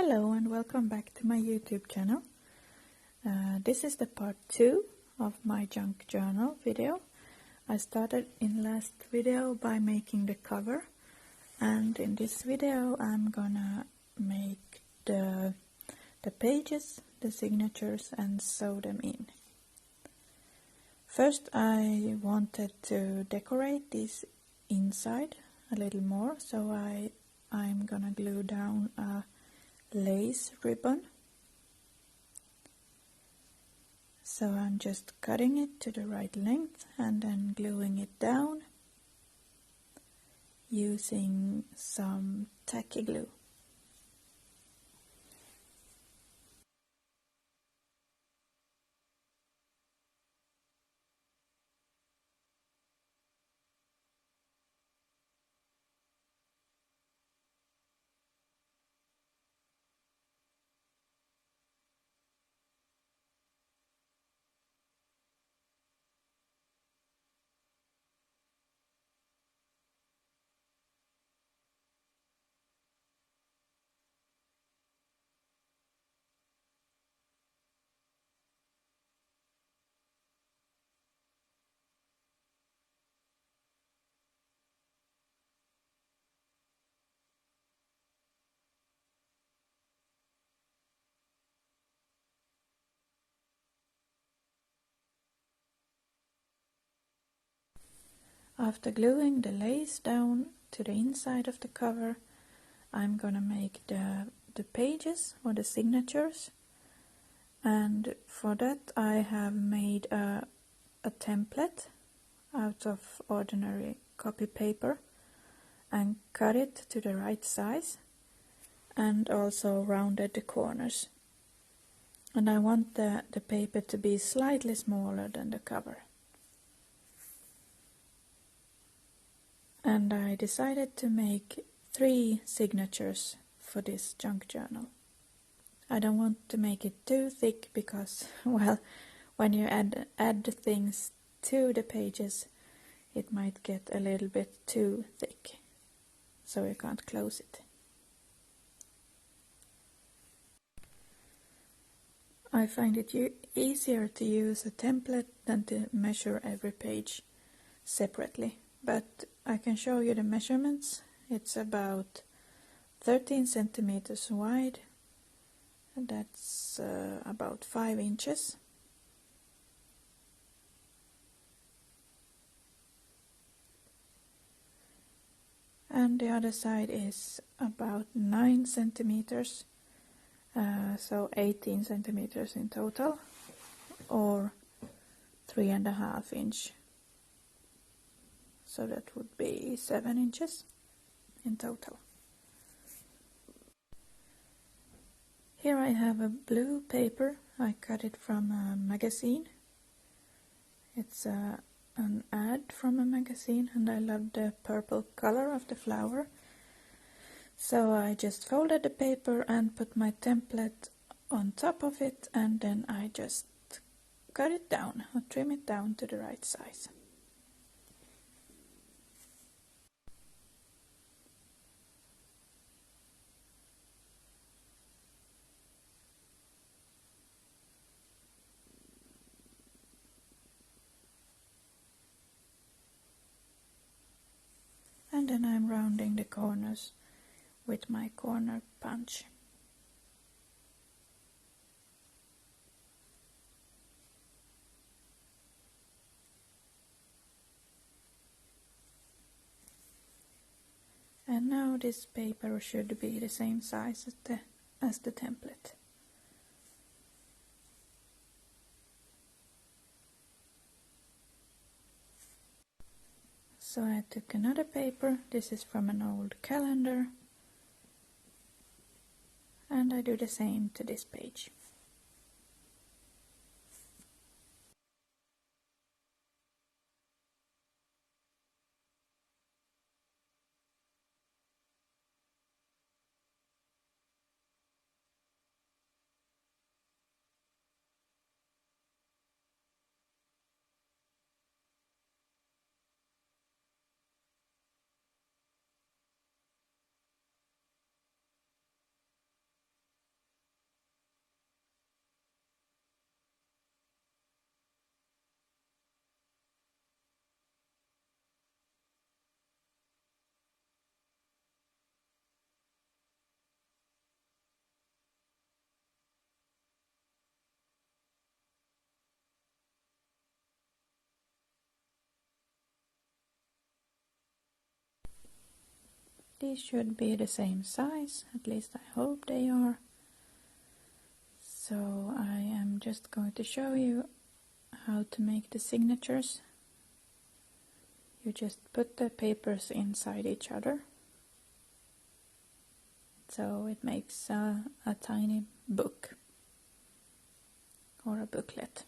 Hello and welcome back to my YouTube channel. This is the part 2 of my junk journal video. I started in last video by making the cover, and in this video I'm gonna make the pages, the signatures, and sew them in. First I wanted to decorate this inside a little more, so I'm gonna glue down a lace ribbon. So I'm just cutting it to the right length and then gluing it down using some tacky glue. After gluing the lace down to the inside of the cover, I'm gonna make the pages or the signatures, and for that I have made a template out of ordinary copy paper and cut it to the right size and also rounded the corners. And I want the paper to be slightly smaller than the cover. And I decided to make 3 signatures for this junk journal. I don't want to make it too thick because, well, when you add things to the pages, it might get a little bit too thick, so you can't close it. I find it easier to use a template than to measure every page separately, but I can show you the measurements. It's about 13 centimeters wide, and that's about 5 inches. And the other side is about 9 centimeters, so 18 centimeters in total, or 3.5 inches. So that would be 7 inches in total. Here I have a blue paper. I cut it from a magazine. It's an ad from a magazine, and I love the purple color of the flower. So I just folded the paper and put my template on top of it, and then I just cut it down or trim it down to the right size. And then I'm rounding the corners with my corner punch. And now this paper should be the same size as the template. So I took another paper. This is from an old calendar, and I do the same to this page. these should be the same size, at least I hope they are. So I am just going to show you how to make the signatures. You just put the papers inside each other, so it makes a tiny book or a booklet.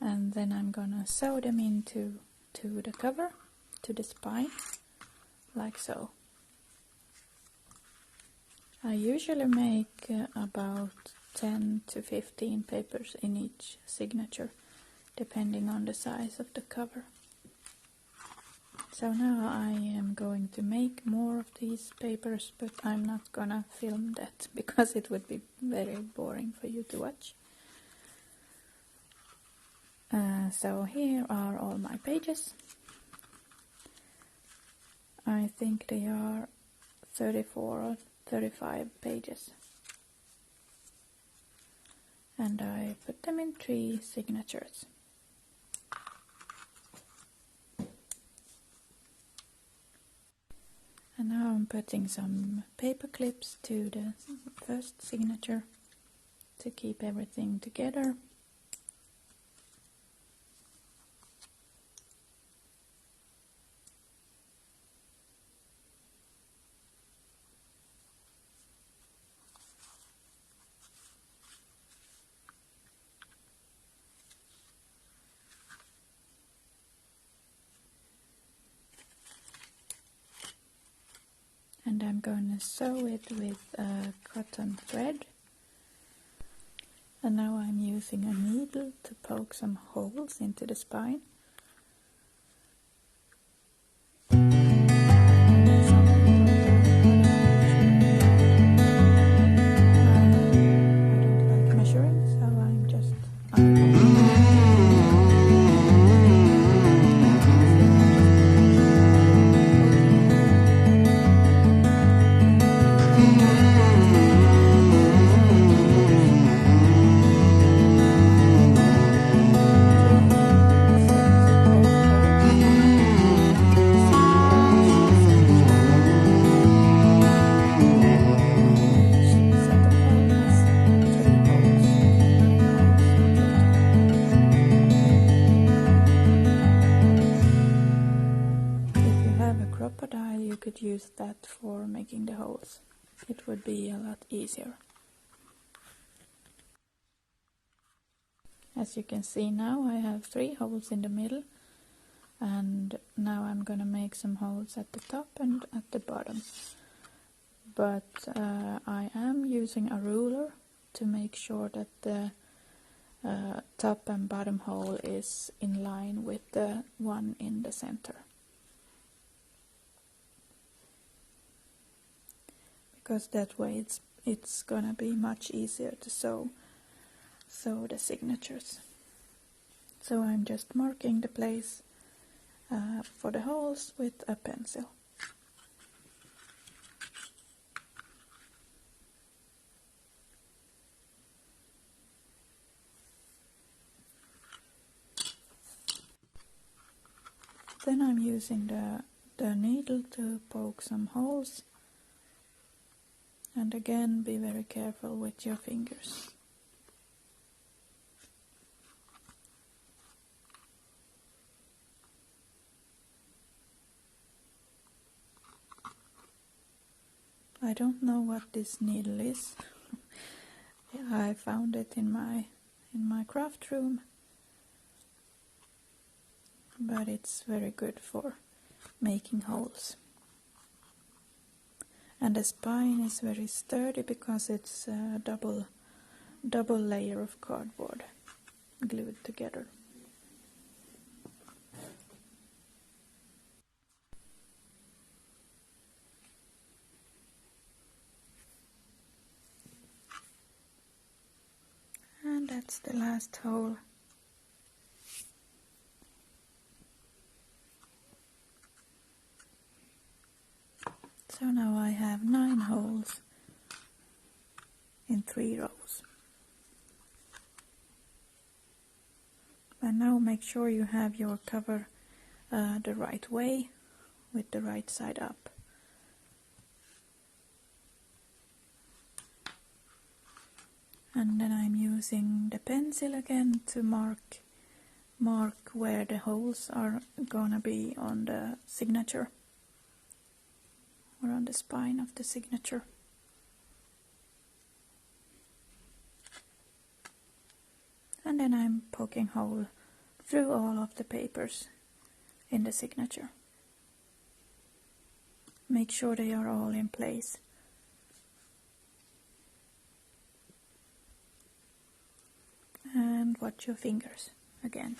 And then I'm gonna sew them into the cover, to the spine, like so. I usually make about 10 to 15 papers in each signature, depending on the size of the cover. So now I am going to make more of these papers, but I'm not gonna film that because it would be very boring for you to watch. So here are all my pages. I think they are 34 or 35 pages. And I put them in 3 signatures. And now I'm putting some paper clips to the first signature to keep everything together. And I'm going to sew it with cotton thread. And now I'm using a needle to poke some holes into the spine. I don't like measuring, so I'm just use that for making the holes. It would be a lot easier. As you can see now, I have 3 holes in the middle, and now I'm gonna make some holes at the top and at the bottom. But I am using a ruler to make sure that the top and bottom hole is in line with the one in the center. Because that way it's gonna be much easier to sew the signatures. So I'm just marking the place for the holes with a pencil. Then I'm using the needle to poke some holes. And again, be very careful with your fingers. I don't know what this needle is. I found it in my craft room, but it's very good for making holes. And the spine is very sturdy because it's a double layer of cardboard glued together. And that's the last hole. So now I have 9 holes in 3 rows. And now make sure you have your cover the right way, with the right side up. And then I'm using the pencil again to mark where the holes are gonna be on the signature, or on the spine of the signature. And then I'm poking hole through all of the papers in the signature. Make sure they are all in place. And watch your fingers again.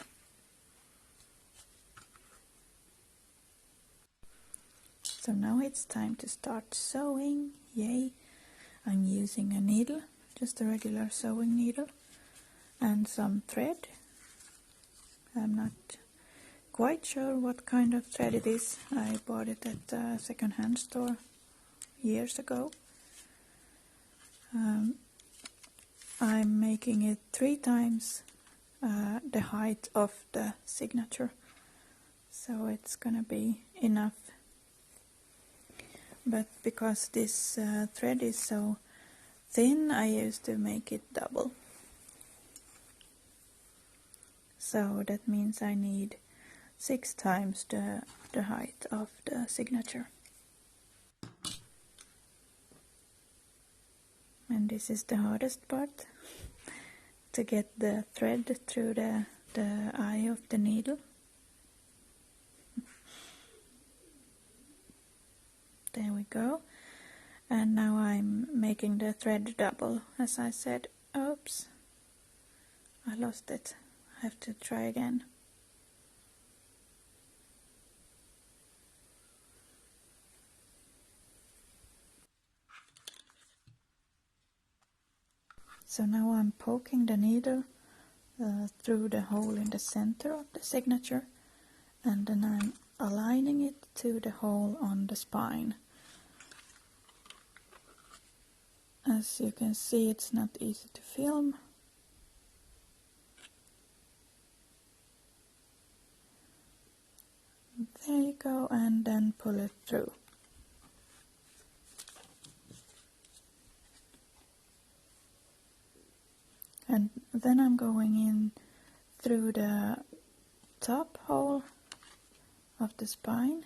So now it's time to start sewing. Yay! I'm using a needle, just a regular sewing needle, and some thread. I'm not quite sure what kind of thread it is. I bought it at a second-hand store years ago. I'm making it 3 times the height of the signature, so it's gonna be enough. But because this thread is so thin, I used to make it double. So that means I need 6 times the height of the signature. And this is the hardest part, to get the thread through the eye of the needle. There we go. And now I'm making the thread double, as I said. Oops, I lost it. I have to try again. So now I'm poking the needle through the hole in the center of the signature, and then I'm aligning it to the hole on the spine. As you can see, it's not easy to film. There you go, and then pull it through. And then I'm going in through the top hole of the spine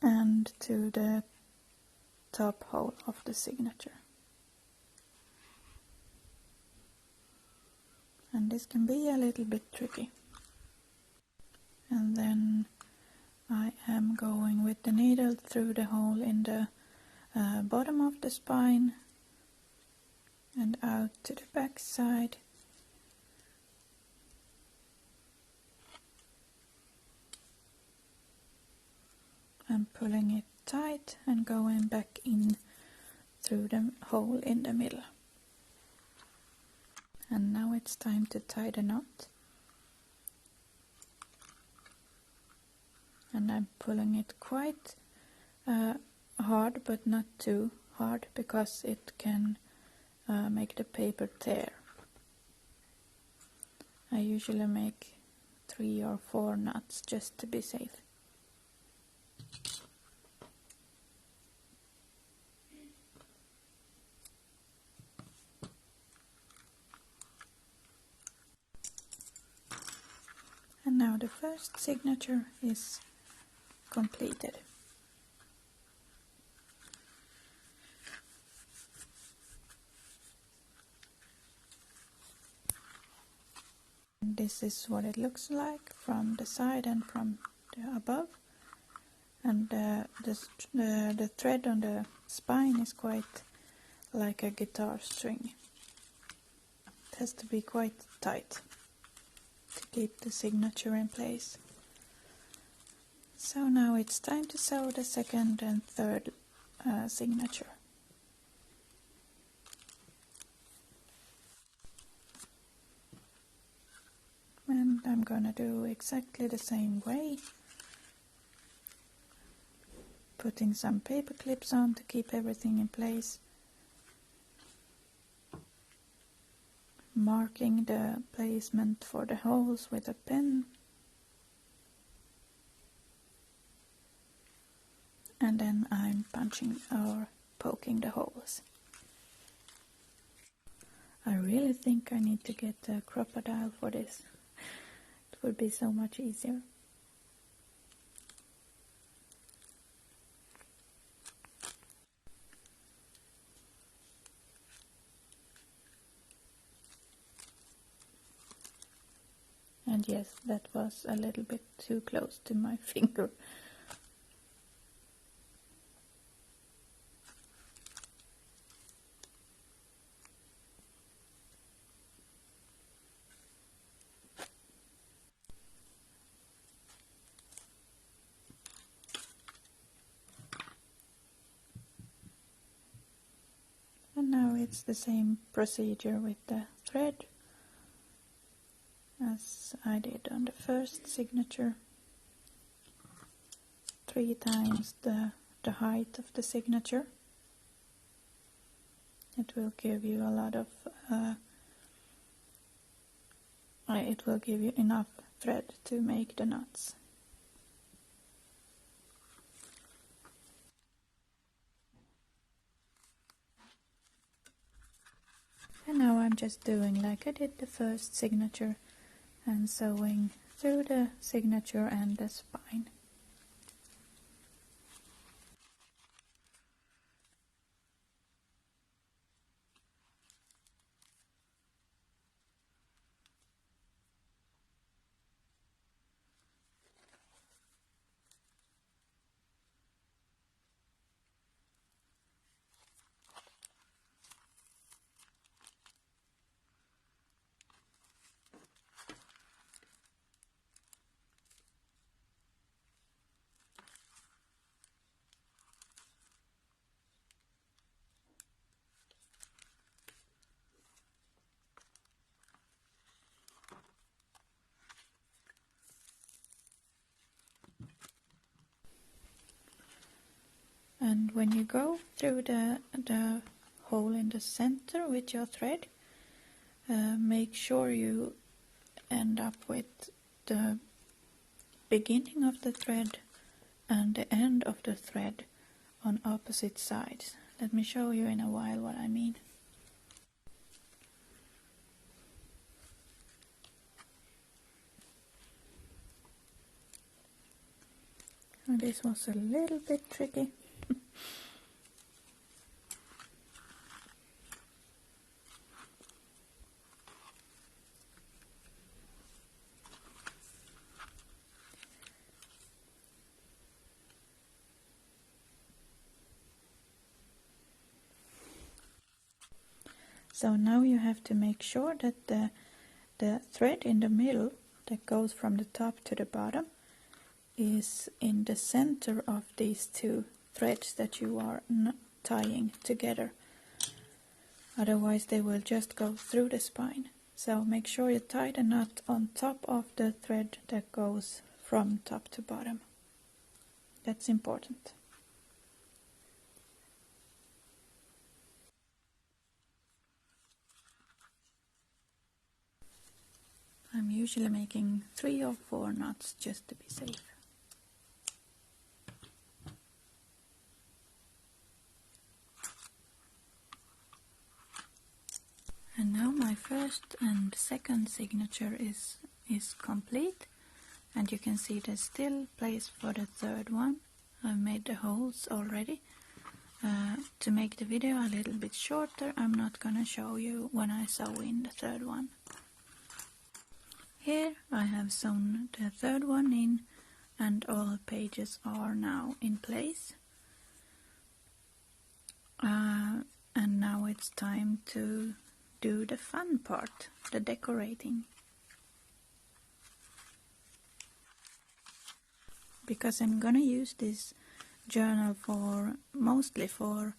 and to the top hole of the signature. And this can be a little bit tricky. And then I am going with the needle through the hole in the bottom of the spine and out to the back side. I'm pulling it tight and going back in through the hole in the middle. And now it's time to tie the knot. And I'm pulling it quite hard, but not too hard, because it can make the paper tear. I usually make 3 or 4 knots just to be safe. And now the first signature is completed. This is what it looks like from the side and from the above. And the thread on the spine is quite like a guitar string. It has to be quite tight to keep the signature in place. So now it's time to sew the second and third signature. And I'm gonna do exactly the same way, putting some paper clips on to keep everything in place, marking the placement for the holes with a pen, and then I'm punching or poking the holes. I really think I need to get a crocodile for this. It would be so much easier. And yes, that was a little bit too close to my finger. And now it's the same procedure with the thread as I did on the first signature. 3 times the height of the signature. It will give you a lot of it will give you enough thread to make the knots. And now I'm just doing like I did the first signature and sewing through the signature and the spine. And when you go through the hole in the center with your thread, make sure you end up with the beginning of the thread and the end of the thread on opposite sides. Let me show you in a while what I mean. And this was a little bit tricky. So now you have to make sure that the thread in the middle that goes from the top to the bottom is in the center of these 2 threads that you are tying together. Otherwise they will just go through the spine. So make sure you tie the knot on top of the thread that goes from top to bottom. That's important. I'm usually making 3 or 4 knots just to be safe. And now my first and second signature is complete, and you can see there's still place for the third one. I've made the holes already. To make the video a little bit shorter, I'm not gonna show you when I sew in the third one. Here I have sewn the third one in, and all pages are now in place. And now it's time to do the fun part, the decorating. Because I'm gonna use this journal mostly for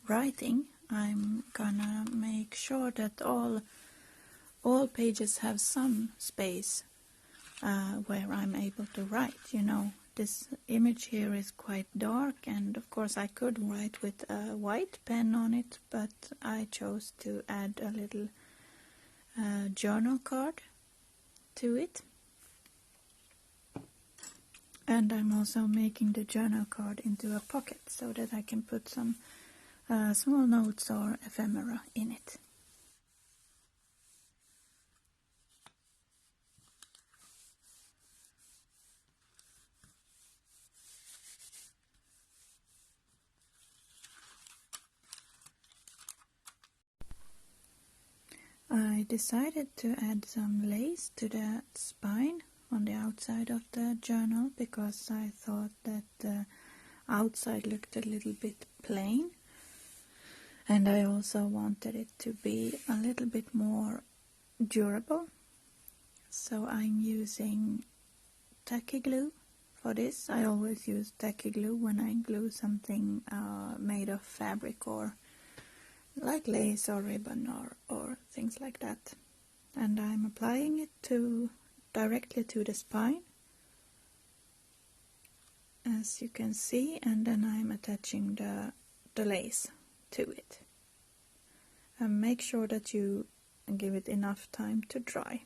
writing, I'm gonna make sure that all pages have some space where I'm able to write. You know, this image here is quite dark, and of course I could write with a white pen on it, but I chose to add a little journal card to it. And I'm also making the journal card into a pocket so that I can put some small notes or ephemera in it. I decided to add some lace to the spine on the outside of the journal because I thought that the outside looked a little bit plain, and I also wanted it to be a little bit more durable. So I'm using tacky glue for this. I always use tacky glue when I glue something made of fabric or like lace or ribbon or things like that. And I'm applying it directly to the spine, as you can see, and then I'm attaching the lace to it. And make sure that you give it enough time to dry.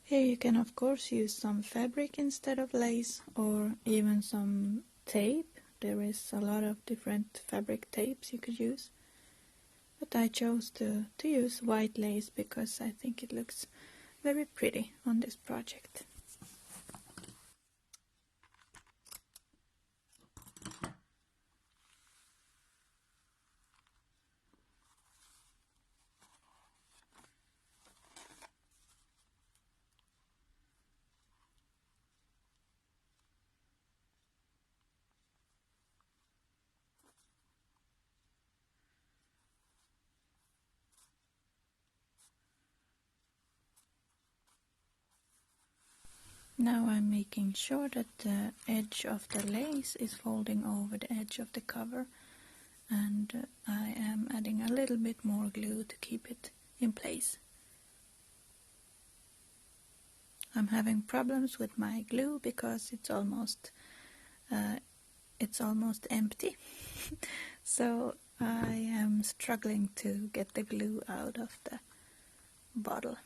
Here you can of course use some fabric instead of lace, or even some tape. There is a lot of different fabric tapes you could use. But I chose to use white lace because I think it looks very pretty on this project. Now I'm making sure that the edge of the lace is folding over the edge of the cover, and I am adding a little bit more glue to keep it in place. I'm having problems with my glue because it's almost empty. So I am struggling to get the glue out of the bottle.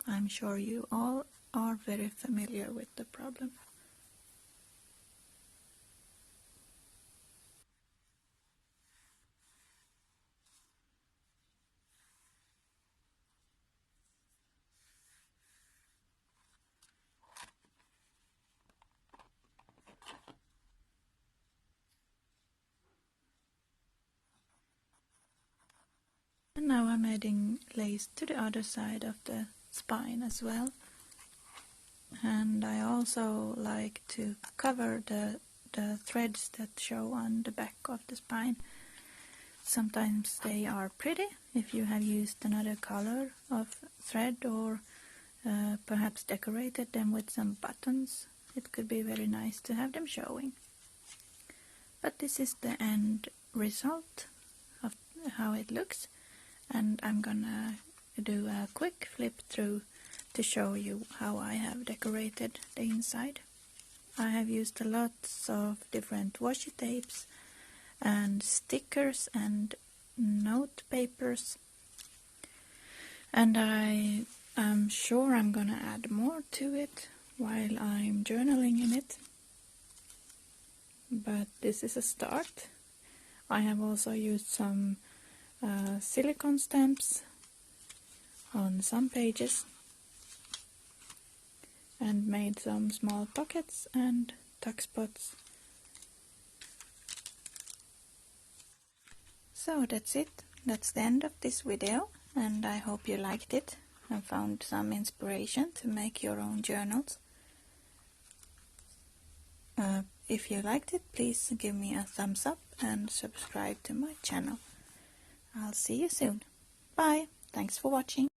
I'm sure you all are very familiar with the problem. And now I'm adding lace to the other side of the spine as well. And I also like to cover the threads that show on the back of the spine. Sometimes they are pretty if you have used another color of thread, or perhaps decorated them with some buttons. It could be very nice to have them showing. But this is the end result of how it looks, and I'm gonna do a quick flip through to show you how I have decorated the inside. I have used a lot of different washi tapes and stickers and note papers, and I am sure I'm gonna add more to it while I'm journaling in it, but this is a start. I have also used some silicone stamps on some pages and made some small pockets and tuck spots. So that's it. That's the end of this video, and I hope you liked it and found some inspiration to make your own journals. If you liked it, please give me a thumbs up and subscribe to my channel. I'll see you soon. Bye. Thanks for watching.